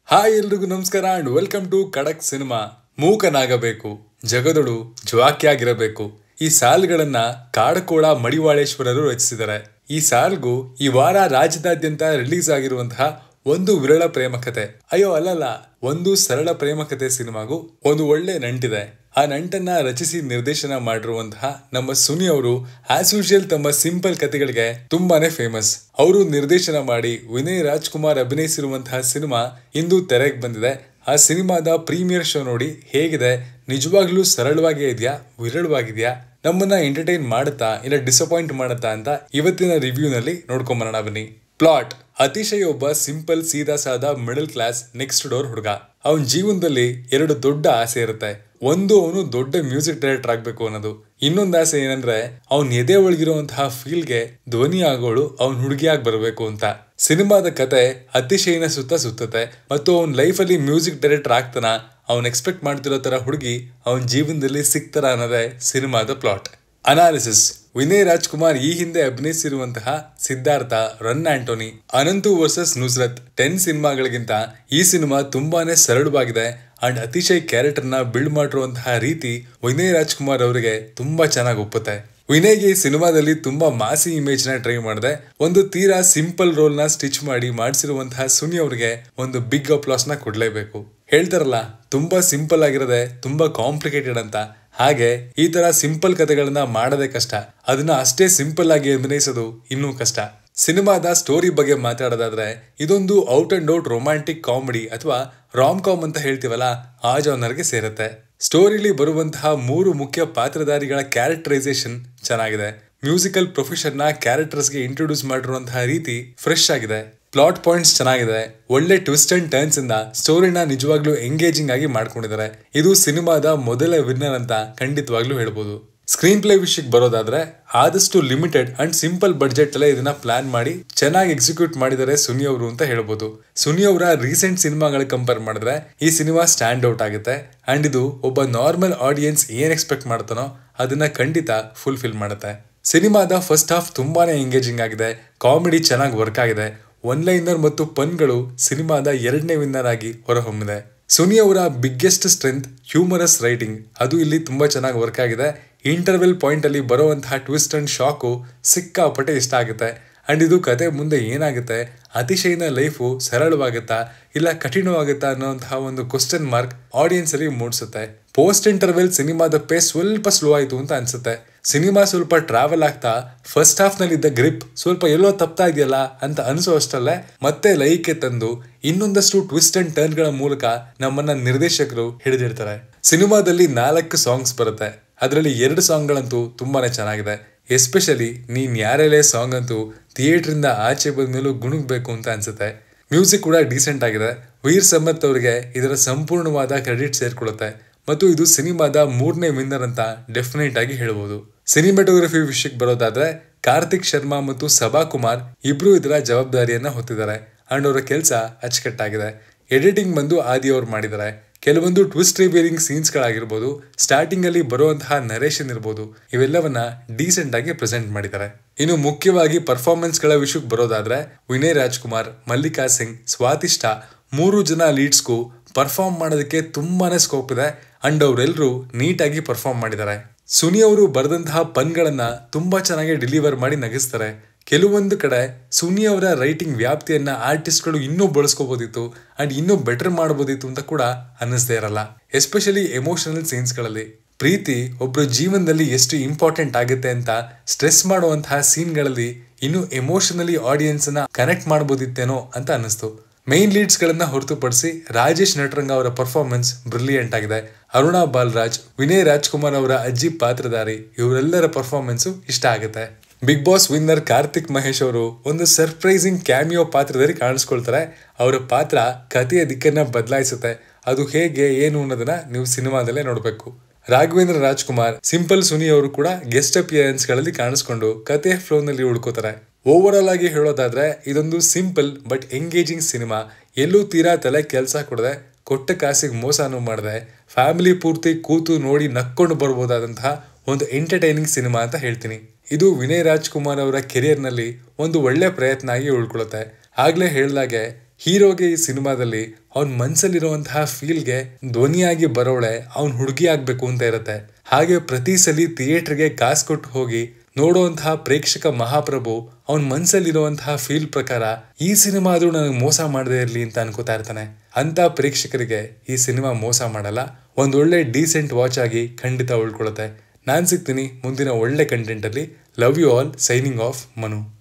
Hi ಎಲ್ರಿಗೂ ನಮಸ್ಕಾರ and welcome to ಖಡಕ್ ಸಿನಿಮಾ. ಮೂಕನಾಗಬೇಕು, ಜಗದೊಡು ಜ್ವಾಕ್ಯಾಗಿರಬೇಕು. ಈ ಸಾಲುಗಳನ್ನ ಕಾಡಕೋಳ ಮಡಿವಾಳೇಶ್ವರರು ರಚಿಸಿದ್ದಾರೆ. ಈ ಸಾಲ್ಗೂ ಈ ವಾರ ರಾಜ್ಯದಾದ್ಯಂತ ರಿಲೀಸ್ ಆಗಿರುವಂತಹ ಒಂದು ವಿರಳ ಪ್ರೇಮ ಕಥೆ, ಅಯ್ಯೋ ಅಲ್ಲಲ್ಲ, ಒಂದು ಸರಳ ಪ್ರೇಮ ಕಥೆ ಸಿನಿಮಾಗೂ ಒಂದು ಒಳ್ಳೆ ನಂಟಿದೆ. ಆ ನಂಟನ್ನ ರಚಿಸಿ ನಿರ್ದೇಶನ ಮಾಡಿರುವಂತಹ ನಮ್ಮ ಸುನಿ ಅವರು ಆಸ್ ಯೂಶುವಲ್ ತಮ್ಮ ಸಿಂಪಲ್ ಕಥೆಗಳಿಗೆ ತುಂಬಾನೇ ಫೇಮಸ್. ಅವರು ನಿರ್ದೇಶನ ಮಾಡಿ ವಿನಯ್ ರಾಜ್ಕುಮಾರ್ ಅಭಿನಯಿಸಿರುವಂತಹ ಸಿನಿಮಾ ಇಂದು ತೆರೆಗೆ ಬಂದಿದೆ. ಆ ಸಿನಿಮಾದ ಪ್ರೀಮಿಯರ್ ಶೋ ನೋಡಿ ಹೇಗಿದೆ, ನಿಜವಾಗ್ಲೂ ಸರಳವಾಗಿ ಇದೆಯಾ, ವಿರಳವಾಗಿದೆಯಾ, ನಮ್ಮನ್ನ ಎಂಟರ್ಟೈನ್ ಮಾಡುತ್ತಾ ಇಲ್ಲ ಡಿಸಪಾಯಿಂಟ್ ಮಾಡುತ್ತಾ ಅಂತ ಇವತ್ತಿನ ರಿವ್ಯೂನಲ್ಲಿ ನೋಡ್ಕೊಂಬರೋಣ ಬನ್ನಿ. ಪ್ಲಾಟ್: ಅತಿಶಯ ಒಬ್ಬ ಸಿಂಪಲ್ ಸೀದಾ ಸಾದಾ ಮಿಡಲ್ ಕ್ಲಾಸ್ ನೆಕ್ಸ್ಟ್ ಡೋರ್ ಹುಡುಗ. ಅವನ ಜೀವನದಲ್ಲಿ ಎರಡು ದೊಡ್ಡ ಆಸೆ ಇರುತ್ತೆ. ಒಂದು, ಅವನು ದೊಡ್ಡ ಮ್ಯೂಸಿಕ್ ಡೈರೆಕ್ಟರ್ ಆಗ್ಬೇಕು ಅನ್ನೋದು. ಇನ್ನೊಂದು ಆಸೆ ಏನಂದ್ರೆ ಅವನ್ ಎದೆ ಒಳಗಿರುವಂತಹ ಫೀಲ್ಗೆ ಧ್ವನಿ ಆಗೋಳು ಅವನ್ ಹುಡುಗಿಯಾಗಿ ಬರಬೇಕು ಅಂತ. ಸಿನಿಮಾದ ಕತೆ ಅತಿಶಯನ ಸುತ್ತತೆ ಮತ್ತು ಅವನ್ ಲೈಫಲ್ಲಿ ಮ್ಯೂಸಿಕ್ ಡೈರೆಕ್ಟರ್ ಆಗ್ತಾನ, ಅವನ್ ಎಕ್ಸ್ಪೆಕ್ಟ್ ಮಾಡ್ತಿರೋ ತರ ಹುಡುಗಿ ಅವನ್ ಜೀವನದಲ್ಲಿ ಸಿಗ್ತಾರ ಅನ್ನೋದೇ ಸಿನಿಮಾದ ಪ್ಲಾಟ್. ಅನಾಲಿಸಿಸ್: ವಿನಯ್ ರಾಜ್ಕುಮಾರ್ ಈ ಹಿಂದೆ ಅಭಿನಯಿಸಿರುವಂತಹ ಸಿದ್ಧಾರ್ಥ, ರನ್ ಆಂಟೋನಿ, ಅನಂತು ವರ್ಸಸ್ ನುಸ್ರತ್ 10 ಸಿನಿಮಾಗಳಿಗಿಂತ ಈ ಸಿನಿಮಾ ತುಂಬಾನೇ ಸರಳವಾಗಿದೆ ಅಂಡ್ ಅತಿಶಯ್ ಕ್ಯಾರೆಕ್ಟರ್ನ ಬಿಲ್ಡ್ ಮಾಡಿರುವಂತಹ ರೀತಿ ವಿನಯ್ ರಾಜ್ಕುಮಾರ್ ಅವರಿಗೆ ತುಂಬಾ ಚೆನ್ನಾಗಿ ಒಪ್ಪುತ್ತೆ. ವಿನಯ್ಗೆ ಈ ಸಿನಿಮಾದಲ್ಲಿ ತುಂಬಾ ಮಾಸಿ ಇಮೇಜ್ ನ ಟ್ರೈ ಮಾಡಿದೆ. ಒಂದು ತೀರಾ ಸಿಂಪಲ್ ರೋಲ್ ನ ಸ್ಟಿಚ್ ಮಾಡಿ ಮಾಡಿಸಿರುವಂತಹ ಸುನಿ ಅವರಿಗೆ ಒಂದು ಬಿಗ್ ಅಪ್ಲಾಸ್ ನ ಕೊಡ್ಲೇಬೇಕು. ಹೇಳ್ತಾರಲ್ಲ, ತುಂಬಾ ಸಿಂಪಲ್ ಆಗಿರೋದೆ ತುಂಬಾ ಕಾಂಪ್ಲಿಕೇಟೆಡ್ ಅಂತ. ಹಾಗೆ ಈ ತರ ಸಿಂಪಲ್ ಕಥೆಗಳನ್ನ ಮಾಡೋದೇ ಕಷ್ಟ, ಅದನ್ನ ಅಷ್ಟೇ ಸಿಂಪಲ್ ಆಗಿ ಅಭಿನಯಿಸೋದು ಇನ್ನೂ ಕಷ್ಟ. ಸಿನಿಮಾದ ಸ್ಟೋರಿ ಬಗ್ಗೆ ಮಾತಾಡೋದಾದ್ರೆ ಇದೊಂದು out and out romantic comedy ಅಥವಾ ರಾಮ್ ಕಾಮ್ ಅಂತ ಹೇಳ್ತೀವಲ್ಲ, ಆ ಜಾನರ್ಗೆ ಸೇರುತ್ತೆ. ಸ್ಟೋರಿಲಿ ಬರುವಂತಹ 3 ಮುಖ್ಯ ಪಾತ್ರಧಾರಿಗಳ ಕ್ಯಾರೆಕ್ಟರೈಸೇಷನ್ ಚೆನ್ನಾಗಿದೆ. ಮ್ಯೂಸಿಕಲ್ ಪ್ರೊಫೆಷನ್ ನ ಕ್ಯಾರೆಕ್ಟರ್ಸ್ಗೆ ಇಂಟ್ರೊಡ್ಯೂಸ್ ಮಾಡಿರುವಂತಹ ರೀತಿ ಫ್ರೆಶ್ ಆಗಿದೆ. ಪ್ಲಾಟ್ ಪಾಯಿಂಟ್ಸ್ ಚೆನ್ನಾಗಿದೆ. ಒಳ್ಳೆ ಟ್ವಿಸ್ಟ್ ಅಂಡ್ ಟರ್ನ್ಸ್ ಇಂದ ಸ್ಟೋರಿನ ನಿಜವಾಗ್ಲೂ ಎಂಗೇಜಿಂಗ್ ಆಗಿ ಮಾಡ್ಕೊಂಡಿದ್ದಾರೆ. ಇದು ಸಿನಿಮಾದ ಮೊದಲ ವಿನ್ನರ್ ಅಂತ ಖಂಡಿತವಾಗ್ಲೂ ಹೇಳ್ಬೋದು. ಸ್ಕ್ರೀನ್ ಪ್ಲೇ ವಿಷಯಕ್ಕೆ ಬರೋದಾದ್ರೆ ಆದಷ್ಟು ಲಿಮಿಟೆಡ್ ಅಂಡ್ ಸಿಂಪಲ್ ಬಡ್ಜೆಟ್ ಅಲ್ಲೇ ಇದನ್ನ ಪ್ಲಾನ್ ಮಾಡಿ ಚೆನ್ನಾಗಿ ಎಕ್ಸಿಕ್ಯೂಟ್ ಮಾಡಿದ್ದಾರೆ ಸುನಿ ಅವರು ಅಂತ ಹೇಳ್ಬೋದು. ಸುನಿ ಅವರ ರೀಸೆಂಟ್ ಸಿನಿಮಾಗಳ ಕಂಪೇರ್ ಮಾಡಿದ್ರೆ ಈ ಸಿನಿಮಾ ಸ್ಟ್ಯಾಂಡ್ ಔಟ್ ಆಗುತ್ತೆ ಅಂಡ್ ಇದು ಒಬ್ಬ ನಾರ್ಮಲ್ ಆಡಿಯನ್ಸ್ ಏನ್ ಎಕ್ಸ್ಪೆಕ್ಟ್ ಮಾಡ್ತಾನೋ ಅದನ್ನ ಖಂಡಿತ ಫುಲ್ಫಿಲ್ ಮಾಡುತ್ತೆ. ಸಿನಿಮಾದ ಫಸ್ಟ್ ಹಾಫ್ ತುಂಬಾನೇ ಎಂಗೇಜಿಂಗ್ ಆಗಿದೆ. ಕಾಮಿಡಿ ಚೆನ್ನಾಗಿ ವರ್ಕ್ ಆಗಿದೆ. ಒನ್ ಲೈನರ್ ಮತ್ತು ಪನ್ಗಳು ಸಿನಿಮಾದ 2ನೇ ವಿನ್ನರ್ ಆಗಿ ಹೊರಹೊಮ್ಮಿದೆ. ಸುನಿ ಅವರ ಬಿಗ್ಗೆಸ್ಟ್ ಸ್ಟ್ರೆಂತ್ ಹ್ಯೂಮರಸ್ ರೈಟಿಂಗ್, ಅದು ಇಲ್ಲಿ ತುಂಬಾ ಚೆನ್ನಾಗಿ ವರ್ಕ್ ಆಗಿದೆ. ಇಂಟರ್ವೆಲ್ ಪಾಯಿಂಟ್ ಅಲ್ಲಿ ಬರುವಂತಹ ಟ್ವಿಸ್ಟ್ ಅಂಡ್ ಶಾಕು ಸಿಕ್ಕಾಪಟ್ಟೆ ಇಷ್ಟ ಆಗುತ್ತೆ. ಅಂಡ್ ಇದು ಕತೆ ಮುಂದೆ ಏನಾಗುತ್ತೆ, ಅತಿಶಯನ ಲೈಫು ಸರಳವಾಗುತ್ತಾ ಇಲ್ಲ ಕಠಿಣವಾಗುತ್ತಾ ಅನ್ನೋಂತಹ ಒಂದು ಕ್ವಶನ್ ಮಾರ್ಕ್ ಆಡಿಯನ್ಸ್ ಅಲ್ಲಿ ಮೂಡಿಸುತ್ತೆ. ಪೋಸ್ಟ್ ಇಂಟರ್ವೆಲ್ ಸಿನಿಮಾದ ಪೇಸ್ ಸ್ವಲ್ಪ ಸ್ಲೋ ಆಯ್ತು ಅಂತ ಅನ್ಸುತ್ತೆ. ಸಿನಿಮಾ ಸ್ವಲ್ಪ ಟ್ರಾವೆಲ್ ಆಗ್ತಾ ಫಸ್ಟ್ ಹಾಫ್ ನಲ್ಲಿ ಇದ್ದ ಗ್ರಿಪ್ ಸ್ವಲ್ಪ ಎಲ್ಲೋ ತಪ್ತಾ ಇದೆಯಲ್ಲ ಅಂತ ಅನಿಸೋ ಅಷ್ಟಲ್ಲೇ ಮತ್ತೆ ಲೈಕ್ಕೆ ತಂದು ಇನ್ನೊಂದಷ್ಟು ಟ್ವಿಸ್ಟ್ ಅಂಡ್ ಟರ್ನ್ ಗಳ ಮೂಲಕ ನಮ್ಮನ್ನ ನಿರ್ದೇಶಕರು ಹಿಡಿದಿರ್ತಾರೆ. ಸಿನಿಮಾದಲ್ಲಿ 4 ಸಾಂಗ್ಸ್ ಬರುತ್ತೆ. ಅದರಲ್ಲಿ 2 ಸಾಂಗ್ಗಳಂತೂ ತುಂಬಾನೇ ಚೆನ್ನಾಗಿದೆ. ಎಸ್ಪೆಷಲಿ ನೀನ್ ಯಾರೆಲೆ ಸಾಂಗ್ ಅಂತೂ ಥಿಯೇಟರ್ ಇಂದ ಆಚೆ ಬಂದ್ಮೇಲೂ ಗುಣಗ್ಬೇಕು ಅಂತ ಅನ್ಸುತ್ತೆ. ಮ್ಯೂಸಿಕ್ ಕೂಡ ಡೀಸೆಂಟ್ ಆಗಿದೆ. ವೀರ್ ಸಮರ್ಥ್ ಅವರಿಗೆ ಇದರ ಸಂಪೂರ್ಣವಾದ ಕ್ರೆಡಿಟ್ ಸೇರ್ಕೊಳ್ಳುತ್ತೆ ಮತ್ತು ಇದು ಸಿನಿಮಾದ 3ನೇ ವಿನ್ನರ್ ಅಂತ ಡೆಫಿನೆಟ್ ಆಗಿ ಹೇಳ್ಬೋದು. ಸಿನಿಮಾಟೋಗ್ರಫಿ ವಿಷಯಕ್ಕೆ ಬರೋದಾದ್ರೆ ಕಾರ್ತಿಕ್ ಶರ್ಮಾ ಮತ್ತು ಸಭಾ ಕುಮಾರ್ ಇಬ್ರು ಇದರ ಜವಾಬ್ದಾರಿಯನ್ನ ಹೊತ್ತಿದ್ದಾರೆ ಅಂಡ್ ಅವರ ಕೆಲಸ ಅಚ್ಚುಕಟ್ಟಾಗಿದೆ. ಎಡಿಟಿಂಗ್ ಬಂದು ಆದಿ ಅವ್ರು ಮಾಡಿದ್ದಾರೆ. ಕೆಲವೊಂದು ಟ್ವಿಸ್ಟ್ ರಿವೀಲಿಂಗ್ ಸೀನ್ಸ್ ಗಳಾಗಿರ್ಬೋದು, ಸ್ಟಾರ್ಟಿಂಗ್ ಅಲ್ಲಿ ಬರುವಂತಹ ನರೇಷನ್ ಇರ್ಬೋದು, ಇವೆಲ್ಲವನ್ನ ಡೀಸೆಂಟ್ ಆಗಿ ಪ್ರೆಸೆಂಟ್ ಮಾಡಿದ್ದಾರೆ. ಇನ್ನು ಮುಖ್ಯವಾಗಿ ಪರ್ಫಾರ್ಮೆನ್ಸ್ ಗಳ ವಿಷಯಕ್ಕೆ ಬರೋದಾದ್ರೆ ವಿನಯ್ ರಾಜ್ಕುಮಾರ್, ಮಲ್ಲಿಕಾ ಸಿಂಗ್, ಸ್ವಾತಿಷ್ಠಾ 3 ಜನ ಲೀಡ್ಸ್ಗೂ ಪರ್ಫಾರ್ಮ್ ಮಾಡೋದಕ್ಕೆ ತುಂಬಾನೇ ಸ್ಕೋಪ್ ಇದೆ ಅಂಡ್ ಅವರೆಲ್ಲರೂ ನೀಟಾಗಿ ಪರ್ಫಾರ್ಮ್ ಮಾಡಿದ್ದಾರೆ. ಸುನಿ ಅವರು ಬರೆದಂತಹ ಪನ್ಗಳನ್ನ ತುಂಬಾ ಚೆನ್ನಾಗಿ ಡೆಲಿವರ್ ಮಾಡಿ ನಗಿಸ್ತಾರೆ. ಕೆಲವೊಂದು ಕಡೆ ಸುನಿ ಅವರ ರೈಟಿಂಗ್ ವ್ಯಾಪ್ತಿಯನ್ನ ಆರ್ಟಿಸ್ಟ್ಗಳು ಇನ್ನೂ ಬಳಸ್ಕೋಬೋದಿತ್ತು ಅಂಡ್ ಇನ್ನೂ ಬೆಟರ್ ಮಾಡಬಹುದಿತ್ತು ಅಂತ ಕೂಡ ಅನ್ನಿಸದೇ ಇರಲ್ಲ. ಎಸ್ಪೆಷಲಿ ಎಮೋಷನಲ್ ಸೀನ್ಸ್ ಗಳಲ್ಲಿ ಪ್ರೀತಿ ಒಬ್ರು ಜೀವನದಲ್ಲಿ ಎಷ್ಟು ಇಂಪಾರ್ಟೆಂಟ್ ಆಗುತ್ತೆ ಅಂತ ಸ್ಟ್ರೆಸ್ ಮಾಡುವಂತಹ ಸೀನ್ಗಳಲ್ಲಿ ಇನ್ನೂ ಎಮೋಷನಲಿ ಆಡಿಯನ್ಸ್ ನ ಕನೆಕ್ಟ್ ಮಾಡಬಹುದಿತ್ತೇನೋ ಅಂತ ಅನ್ನಿಸ್ತು. ಮೈನ್ ಲೀಡ್ಸ್ ಗಳನ್ನ ಹೊರತುಪಡಿಸಿ ರಾಜೇಶ್ ನಟರಂಗ ಅವರ ಪರ್ಫಾರ್ಮೆನ್ಸ್ ಬ್ರಿಲಿಯಂಟ್ ಆಗಿದೆ. ಅರುಣಾ ಬಾಲರಾಜ್, ವಿನಯ್ ರಾಜ್ಕುಮಾರ್ ಅವರ ಅಜ್ಜಿ ಪಾತ್ರಧಾರಿ ಇವರೆಲ್ಲರ ಪರ್ಫಾರ್ಮೆನ್ಸ್ ಇಷ್ಟ ಆಗುತ್ತೆ. Bigg Boss winner Karthik Mahesh ಅವರು ಒಂದು ಸರ್ಪ್ರೈಸಿಂಗ್ ಕ್ಯಾಮಿಯೋ ಪಾತ್ರದಲ್ಲಿ ಕಾಣಿಸ್ಕೊಳ್ತಾರೆ. ಅವರ ಪಾತ್ರ ಕಥೆಯ ದಿಕ್ಕನ್ನ ಬದಲಾಯಿಸುತ್ತೆ. ಅದು ಹೇಗೆ ಏನು ಅನ್ನೋದನ್ನ ನೀವು ಸಿನಿಮಾದಲ್ಲೇ ನೋಡ್ಬೇಕು. ರಾಘವೇಂದ್ರ ರಾಜ್ಕುಮಾರ್, ಸಿಂಪಲ್ ಸುನಿ ಅವರು ಕೂಡ ಗೆಸ್ಟ್ ಅಪಿಯರೆನ್ಸ್ ಗಳಲ್ಲಿ ಕಾಣಿಸ್ಕೊಂಡು ಕಥೆಯ ಫ್ಲೋ ನಲ್ಲಿ ಉಳ್ಕೋತಾರೆ. ಓವರ್ ಆಲ್ ಆಗಿ ಹೇಳೋದಾದ್ರೆ ಇದೊಂದು ಸಿಂಪಲ್ ಬಟ್ ಎಂಗೇಜಿಂಗ್ ಸಿನಿಮಾ. ಎಲ್ಲೂ ತೀರಾ ತಲೆ ಕೆಲಸ ಕೊಡದೆ, ಕೊಟ್ಟ ಕಾಸಿಗೆ ಮೋಸನೂ ಮಾಡದೆ, ಫ್ಯಾಮಿಲಿ ಪೂರ್ತಿ ಕೂತು ನೋಡಿ ನಕ್ಕೊಂಡು ಬರ್ಬೋದಾದಂತಹ ಒಂದು ಎಂಟರ್ಟೈನಿಂಗ್ ಸಿನಿಮಾ ಅಂತ ಹೇಳ್ತೀನಿ. ಇದು ವಿನಯ್ ರಾಜ್ಕುಮಾರ್ ಅವರ ಕೆರಿಯರ್ ನಲ್ಲಿ ಒಂದು ಒಳ್ಳೆ ಪ್ರಯತ್ನ ಆಗಿ ಉಳ್ಕೊಳ್ಳುತ್ತೆ. ಆಗ್ಲೇ ಹೇಳ್ದಾಗೆ ಹೀರೋಗೆ ಈ ಸಿನಿಮಾದಲ್ಲಿ ಅವನ್ ಮನ್ಸಲ್ಲಿರುವಂತಹ ಫೀಲ್ಗೆ ಧ್ವನಿಯಾಗಿ ಬರೋಳೆ ಅವ್ನ್ ಹುಡುಗಿ ಆಗ್ಬೇಕು ಅಂತ ಇರತ್ತೆ. ಹಾಗೆ ಪ್ರತಿ ಸಲಿ ಥಿಯೇಟರ್ಗೆ ಕಾಸು ಕೊಟ್ಟು ಹೋಗಿ ನೋಡುವಂತಹ ಪ್ರೇಕ್ಷಕ ಮಹಾಪ್ರಭು ಅವನ್ ಮನ್ಸಲ್ಲಿರುವಂತಹ ಫೀಲ್ ಪ್ರಕಾರ ಈ ಸಿನಿಮಾ ಆದ್ರೂ ನನಗೆ ಮೋಸ ಮಾಡದೇ ಇರ್ಲಿ ಅಂತ ಅನ್ಕೋತಾ ಇರ್ತಾನೆ. ಅಂತ ಪ್ರೇಕ್ಷಕರಿಗೆ ಈ ಸಿನಿಮಾ ಮೋಸ ಮಾಡಲ್ಲ, ಒಂದೊಳ್ಳೆ ಡೀಸೆಂಟ್ ವಾಚ್ ಆಗಿ ಖಂಡಿತ ಉಳ್ಕೊಳುತ್ತೆ. ನಾನ್ ಸಿಗ್ತೀನಿ ಮುಂದಿನ ಒಳ್ಳೆ ಕಂಟೆಂಟ್ ಅಲ್ಲಿ. Love you all. Signing off, Manu.